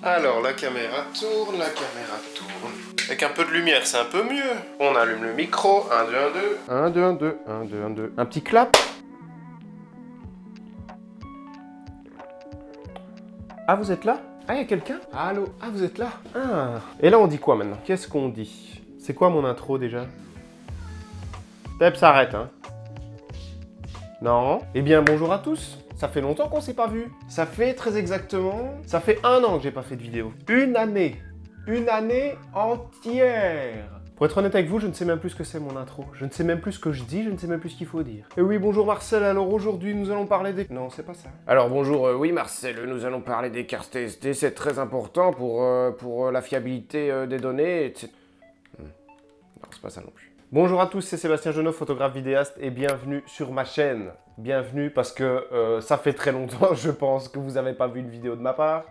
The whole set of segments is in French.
Alors, la caméra tourne, la caméra tourne. Avec un peu de lumière, c'est un peu mieux. On allume le micro. 1, 2, 1, 2. 1, 2, 1, 2. 1, 2, 1, 2. Un petit clap. Ah, vous êtes là? Ah, il y a quelqu'un? Allô? Ah, vous êtes là? Ah. Et là, on dit quoi maintenant? Qu'est-ce qu'on dit? C'est quoi mon intro déjà? Pep s'arrête, hein? Non? Eh bien, bonjour à tous. Ça fait longtemps qu'on s'est pas vu. Ça fait très exactement... Ça fait 1 an que j'ai pas fait de vidéo. Une année. Une année entière. Pour être honnête avec vous, je ne sais même plus ce que c'est mon intro. Je ne sais même plus ce que je dis, je ne sais même plus ce qu'il faut dire. Et oui, bonjour Marcel, alors aujourd'hui nous allons parler des... Non, c'est pas ça. Alors bonjour, oui Marcel, nous allons parler des cartes SD, c'est très important pour la fiabilité des données, etc. Non, c'est pas ça non plus. Bonjour à tous, c'est Sébastien Genot, photographe vidéaste, et bienvenue sur ma chaîne. Bienvenue parce que ça fait très longtemps, je pense, que vous n'avez pas vu une vidéo de ma part.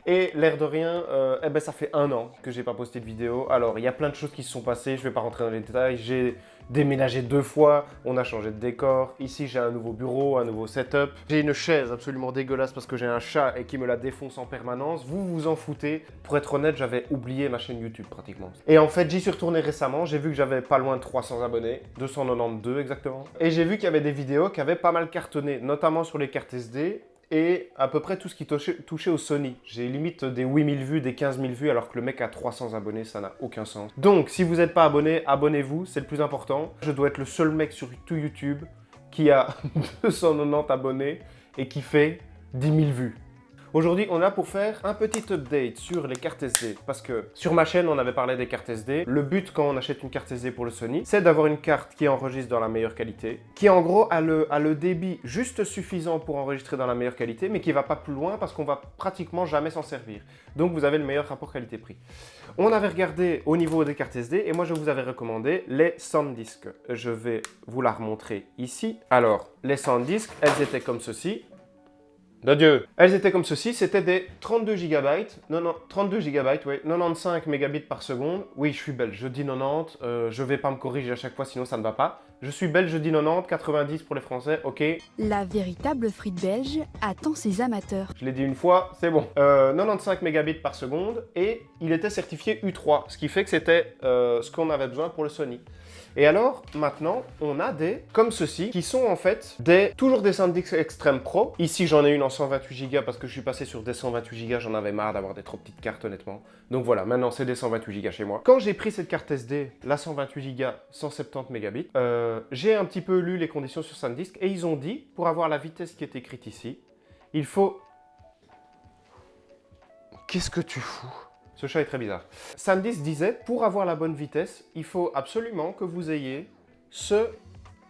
Et l'air de rien, ça fait 1 an que j'ai pas posté de vidéo. Alors, il y a plein de choses qui se sont passées, je vais pas rentrer dans les détails. J'ai déménagé 2 fois, on a changé de décor. Ici, j'ai un nouveau bureau, un nouveau setup. J'ai une chaise absolument dégueulasse parce que j'ai un chat et qui me la défonce en permanence. Vous vous en foutez. Pour être honnête, j'avais oublié ma chaîne YouTube pratiquement. Et en fait, j'y suis retourné récemment. J'ai vu que j'avais pas loin de 300 abonnés, 292 exactement. Et j'ai vu qu'il y avait des vidéos qui avaient pas mal cartonné, notamment sur les cartes SD. Et à peu près tout ce qui touchait au Sony. J'ai limite des 8000 vues, des 15 000 vues, alors que le mec a 300 abonnés, ça n'a aucun sens. Donc, si vous n'êtes pas abonné, abonnez-vous, c'est le plus important. Je dois être le seul mec sur tout YouTube qui a 290 abonnés et qui fait 10 000 vues. Aujourd'hui, on est là pour faire un petit update sur les cartes SD. Parce que sur ma chaîne, on avait parlé des cartes SD. Le but quand on achète une carte SD pour le Sony, c'est d'avoir une carte qui enregistre dans la meilleure qualité, qui en gros a le débit juste suffisant pour enregistrer dans la meilleure qualité, mais qui ne va pas plus loin parce qu'on va pratiquement jamais s'en servir. Donc vous avez le meilleur rapport qualité-prix. On avait regardé au niveau des cartes SD et moi je vous avais recommandé les SanDisk. Je vais vous la remontrer ici. Alors, les SanDisk, elles étaient comme ceci. D'adieu. Elles étaient comme ceci, c'était des 32 Go, non, 32 Go, oui, 95 mégabits par seconde. Oui, je suis belge, je dis 90, je vais pas me corriger à chaque fois, sinon ça ne va pas. Je suis belge, je dis 90, 90 pour les Français, ok. La véritable frite belge attend ses amateurs. Je l'ai dit une fois, c'est bon. 95 mégabits par seconde et il était certifié U3, ce qui fait que c'était ce qu'on avait besoin pour le Sony. Et alors, maintenant, on a des, comme ceci, qui sont en fait toujours des SanDisk Extreme Pro. Ici, j'en ai une en 128 Go parce que je suis passé sur des 128 Go, j'en avais marre d'avoir des trop petites cartes, honnêtement. Donc voilà, maintenant, c'est des 128 Go chez moi. Quand j'ai pris cette carte SD, la 128 Go, 170 mégabits, j'ai un petit peu lu les conditions sur SanDisk et ils ont dit, pour avoir la vitesse qui est écrite ici, il faut... Qu'est-ce que tu fous ? Ce chat est très bizarre. SanDisk disait, pour avoir la bonne vitesse, il faut absolument que vous ayez ce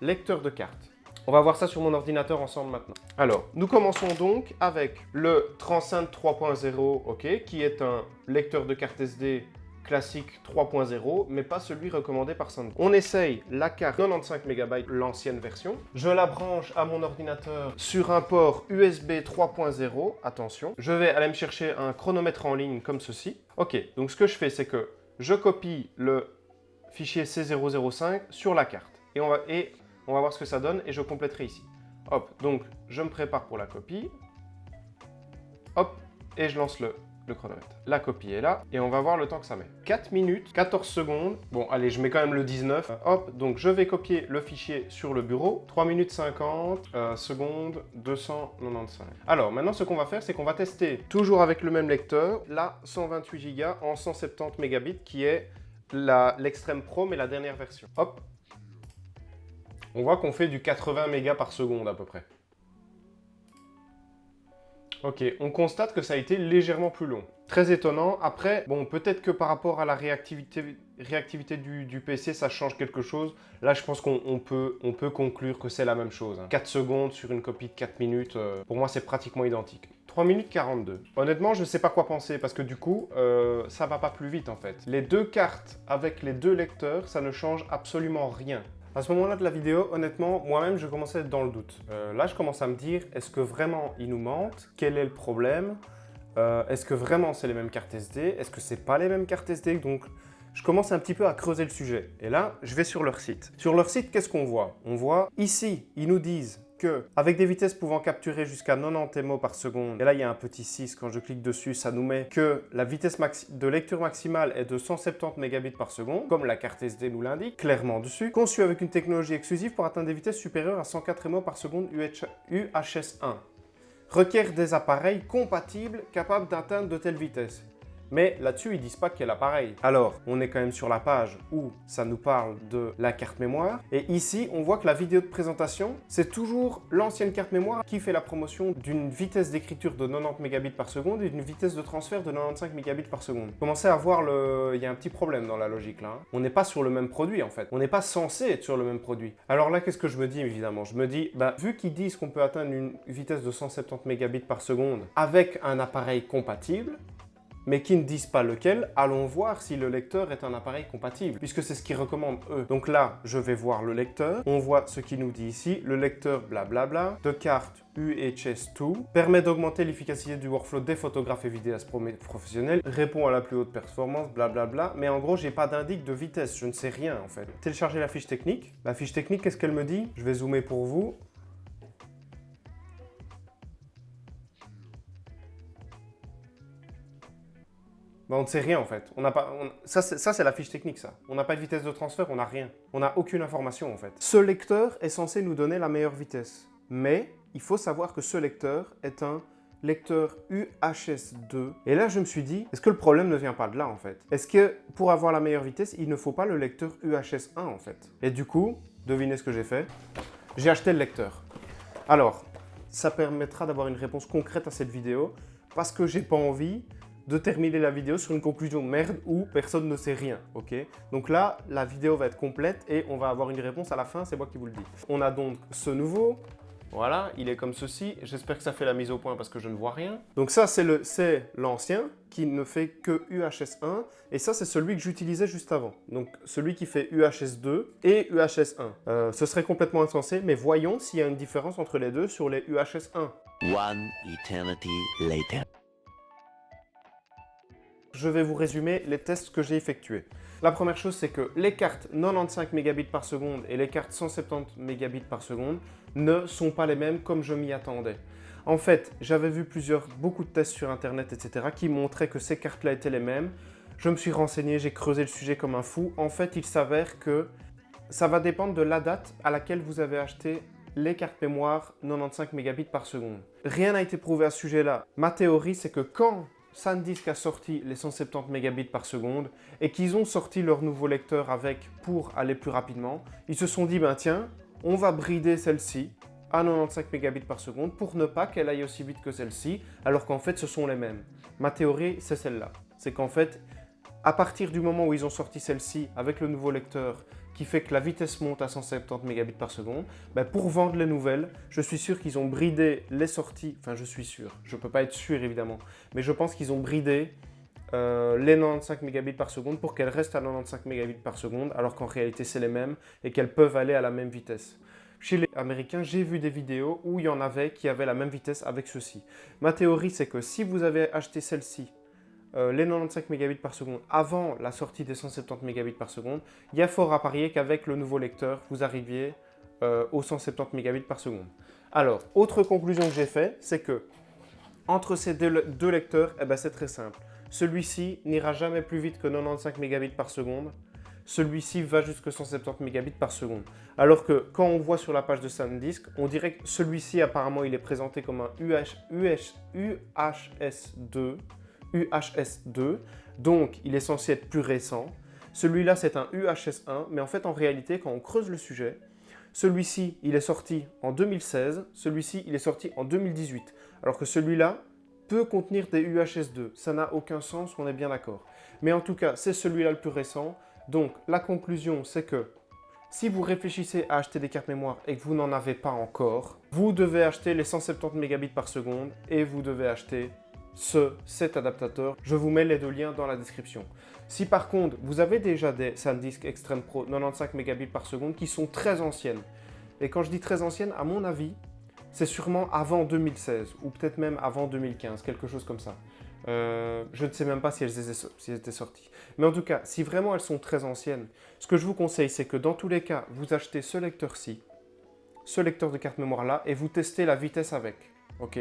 lecteur de carte. On va voir ça sur mon ordinateur ensemble maintenant. Alors, nous commençons donc avec le Transcend 3.0, ok, qui est un lecteur de carte SD classique 3.0, mais pas celui recommandé par SanDisk. On essaye la carte 95 MB, l'ancienne version. Je la branche à mon ordinateur sur un port USB 3.0, attention. Je vais aller me chercher un chronomètre en ligne comme ceci. Ok, donc ce que je fais, c'est que je copie le fichier C005 sur la carte. Et on va voir ce que ça donne et je compléterai ici. Hop, donc je me prépare pour la copie. Hop, et je lance le chronomètre. La copie est là et on va voir le temps que ça met. 4 minutes, 14 secondes. Bon, allez, je mets quand même le 19. Hop, donc je vais copier le fichier sur le bureau. 3 minutes 50 secondes, 295. Alors, maintenant, ce qu'on va faire, c'est qu'on va tester, toujours avec le même lecteur, la 128 Go en 170 mégabits qui est l'Extreme Pro, mais la dernière version. Hop. On voit qu'on fait du 80 mégas par seconde à peu près. Ok, on constate que ça a été légèrement plus long. Très étonnant. Après, bon, peut-être que par rapport à la réactivité du PC, ça change quelque chose. Là, je pense qu'on peut conclure que c'est la même chose. 4 secondes sur une copie de 4 minutes, pour moi, c'est pratiquement identique. 3 minutes 42. Honnêtement, je ne sais pas quoi penser parce que du coup, ça va pas plus vite en fait. Les deux cartes avec les deux lecteurs, ça ne change absolument rien. À ce moment-là de la vidéo, honnêtement, moi-même, je commençais à être dans le doute. Là, je commence à me dire, est-ce que vraiment ils nous mentent? Quel est le problème? Est-ce que vraiment c'est les mêmes cartes SD? Est-ce que c'est pas les mêmes cartes SD? Donc, je commence un petit peu à creuser le sujet. Et là, je vais sur leur site. Sur leur site, qu'est-ce qu'on voit? On voit ici, ils nous disent que, avec des vitesses pouvant capturer jusqu'à 90 MO par seconde, et là il y a un petit 6, quand je clique dessus, ça nous met que la vitesse de lecture maximale est de 170 mégabits par seconde, comme la carte SD nous l'indique, clairement dessus, conçu avec une technologie exclusive pour atteindre des vitesses supérieures à 104 MO par seconde UHS-1. Requiert des appareils compatibles capables d'atteindre de telles vitesses. Mais là-dessus, ils disent pas quel appareil. Alors, on est quand même sur la page où ça nous parle de la carte mémoire. Et ici, on voit que la vidéo de présentation, c'est toujours l'ancienne carte mémoire qui fait la promotion d'une vitesse d'écriture de 90 mégabits par seconde et d'une vitesse de transfert de 95 mégabits par seconde. Commencez à voir il y a un petit problème dans la logique là. On n'est pas sur le même produit en fait. On n'est pas censé être sur le même produit. Alors là, qu'est-ce que je me dis évidemment? Je me dis, vu qu'ils disent qu'on peut atteindre une vitesse de 170 mégabits par seconde avec un appareil compatible, mais qui ne disent pas lequel, allons voir si le lecteur est un appareil compatible, puisque c'est ce qu'ils recommandent eux. Donc là, je vais voir le lecteur, on voit ce qu'il nous dit ici, le lecteur blablabla, de carte UHS-2, permet d'augmenter l'efficacité du workflow des photographes et vidéastes professionnels, répond à la plus haute performance, blablabla, mais en gros, j'ai pas d'indice de vitesse, je ne sais rien en fait. Télécharger la fiche technique. La fiche technique, qu'est-ce qu'elle me dit? Je vais zoomer pour vous. On ne sait rien en fait. Ça, c'est la fiche technique, ça. On n'a pas de vitesse de transfert, on n'a rien. On n'a aucune information en fait. Ce lecteur est censé nous donner la meilleure vitesse. Mais il faut savoir que ce lecteur est un lecteur UHS-2. Et là, je me suis dit, est-ce que le problème ne vient pas de là en fait? Est-ce que pour avoir la meilleure vitesse, il ne faut pas le lecteur UHS-1 en fait? Et du coup, devinez ce que j'ai fait? J'ai acheté le lecteur. Alors, ça permettra d'avoir une réponse concrète à cette vidéo parce que j'ai pas envie de terminer la vidéo sur une conclusion de merde où personne ne sait rien, ok? Donc là, la vidéo va être complète et on va avoir une réponse à la fin, c'est moi qui vous le dis. On a donc ce nouveau, voilà, il est comme ceci. J'espère que ça fait la mise au point parce que je ne vois rien. Donc ça, c'est l'ancien qui ne fait que UHS-1 et ça, c'est celui que j'utilisais juste avant. Donc celui qui fait UHS-2 et UHS-1. Ce serait complètement insensé, mais voyons s'il y a une différence entre les deux sur les UHS-1. One eternity later. Je vais vous résumer les tests que j'ai effectués. La première chose, c'est que les cartes 95 mégabits par seconde et les cartes 170 mégabits par seconde ne sont pas les mêmes comme je m'y attendais. En fait, j'avais vu beaucoup de tests sur internet, etc. qui montraient que ces cartes-là étaient les mêmes. Je me suis renseigné, j'ai creusé le sujet comme un fou. En fait, il s'avère que ça va dépendre de la date à laquelle vous avez acheté les cartes mémoire 95 mégabits par seconde. Rien n'a été prouvé à ce sujet-là. Ma théorie, c'est que quand SanDisk a sorti les 170 mégabits par seconde et qu'ils ont sorti leur nouveau lecteur avec pour aller plus rapidement, ils se sont dit, ben tiens, on va brider celle-ci à 95 mégabits par seconde pour ne pas qu'elle aille aussi vite que celle-ci, alors qu'en fait, ce sont les mêmes. Ma théorie, c'est celle-là. C'est qu'en fait, à partir du moment où ils ont sorti celle-ci avec le nouveau lecteur qui fait que la vitesse monte à 170 mégabits par seconde, ben pour vendre les nouvelles, je suis sûr qu'ils ont bridé les sorties, enfin je suis sûr, je ne peux pas être sûr évidemment, mais je pense qu'ils ont bridé les 95 mégabits par seconde pour qu'elles restent à 95 mégabits par seconde, alors qu'en réalité c'est les mêmes et qu'elles peuvent aller à la même vitesse. Chez les Américains, j'ai vu des vidéos où il y en avait qui avaient la même vitesse avec ceci. Ma théorie, c'est que si vous avez acheté celle-ci, les 95 mégabits par seconde avant la sortie des 170 mégabits par seconde, il y a fort à parier qu'avec le nouveau lecteur, vous arriviez aux 170 mégabits par seconde. Alors, autre conclusion que j'ai faite, c'est que entre ces deux lecteurs, c'est très simple. Celui-ci n'ira jamais plus vite que 95 mégabits par seconde. Celui-ci va jusqu'à 170 mégabits par seconde. Alors que quand on voit sur la page de SanDisk, on dirait que celui-ci apparemment il est présenté comme un UHS-2, donc il est censé être plus récent. Celui-là, c'est un UHS-1, mais en fait, en réalité, quand on creuse le sujet, celui-ci, il est sorti en 2016, celui-ci, il est sorti en 2018, alors que celui-là peut contenir des UHS-2. Ça n'a aucun sens, on est bien d'accord. Mais en tout cas, c'est celui-là le plus récent. Donc, la conclusion, c'est que si vous réfléchissez à acheter des cartes mémoire et que vous n'en avez pas encore, vous devez acheter les 170 mégabits par seconde et vous devez acheter cet adaptateur. Je vous mets les deux liens dans la description. Si par contre, vous avez déjà des SanDisk Extreme Pro 95 mégabits par seconde qui sont très anciennes, et quand je dis très anciennes, à mon avis, c'est sûrement avant 2016 ou peut-être même avant 2015, quelque chose comme ça. Je ne sais même pas si elles étaient sorties. Mais en tout cas, si vraiment elles sont très anciennes, ce que je vous conseille, c'est que dans tous les cas, vous achetez ce lecteur-ci. ce lecteur de carte mémoire là et vous testez la vitesse avec. Ok.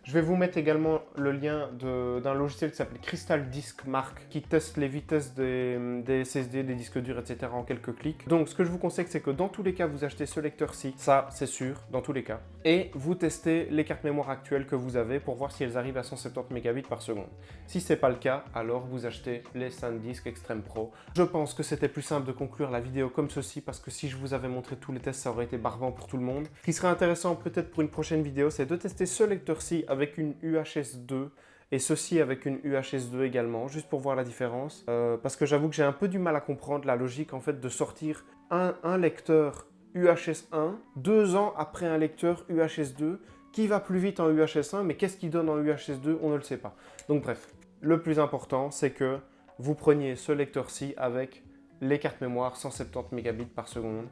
Je vais vous mettre également le lien d'un logiciel qui s'appelle Crystal Disk Mark qui teste les vitesses des SSD, des disques durs, etc. en quelques clics. Donc ce que je vous conseille, c'est que dans tous les cas, vous achetez ce lecteur-ci, ça c'est sûr, dans tous les cas. Et vous testez les cartes mémoire actuelles que vous avez pour voir si elles arrivent à 170 mégabits par seconde. Si ce n'est pas le cas, alors vous achetez les SanDisk Extreme Pro. Je pense que c'était plus simple de conclure la vidéo comme ceci parce que si je vous avais montré tous les tests, ça aurait été barbant pour tout le monde. Ce qui serait intéressant peut-être pour une prochaine vidéo, c'est de tester ce lecteur-ci avec une UHS 2 et ceci avec une UHS 2 également, juste pour voir la différence. Parce que j'avoue que j'ai un peu du mal à comprendre la logique en fait de sortir un lecteur UHS 1 2 ans après un lecteur UHS 2 qui va plus vite en UHS 1, mais qu'est-ce qu'il donne en UHS 2, on ne le sait pas. Donc bref, le plus important, c'est que vous preniez ce lecteur-ci avec les cartes mémoire 170 mégabits par seconde,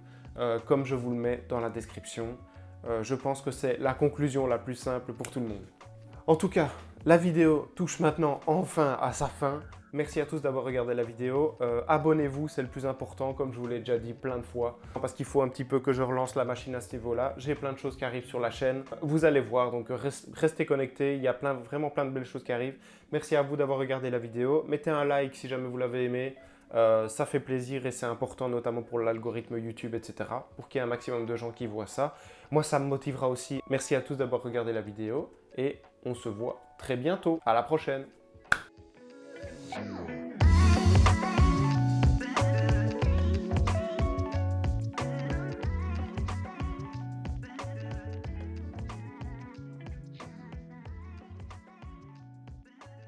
comme je vous le mets dans la description. Je pense que c'est la conclusion la plus simple pour tout le monde. En tout cas, la vidéo touche maintenant enfin à sa fin. Merci à tous d'avoir regardé la vidéo. Abonnez-vous, c'est le plus important, comme je vous l'ai déjà dit plein de fois. Parce qu'il faut un petit peu que je relance la machine à ce niveau-là. J'ai plein de choses qui arrivent sur la chaîne. Vous allez voir, donc restez connectés. Il y a vraiment plein de belles choses qui arrivent. Merci à vous d'avoir regardé la vidéo. Mettez un like si jamais vous l'avez aimé. Ça fait plaisir et c'est important notamment pour l'algorithme YouTube, etc. Pour qu'il y ait un maximum de gens qui voient ça. Moi, ça me motivera aussi. Merci à tous d'avoir regardé la vidéo et on se voit très bientôt. À la prochaine!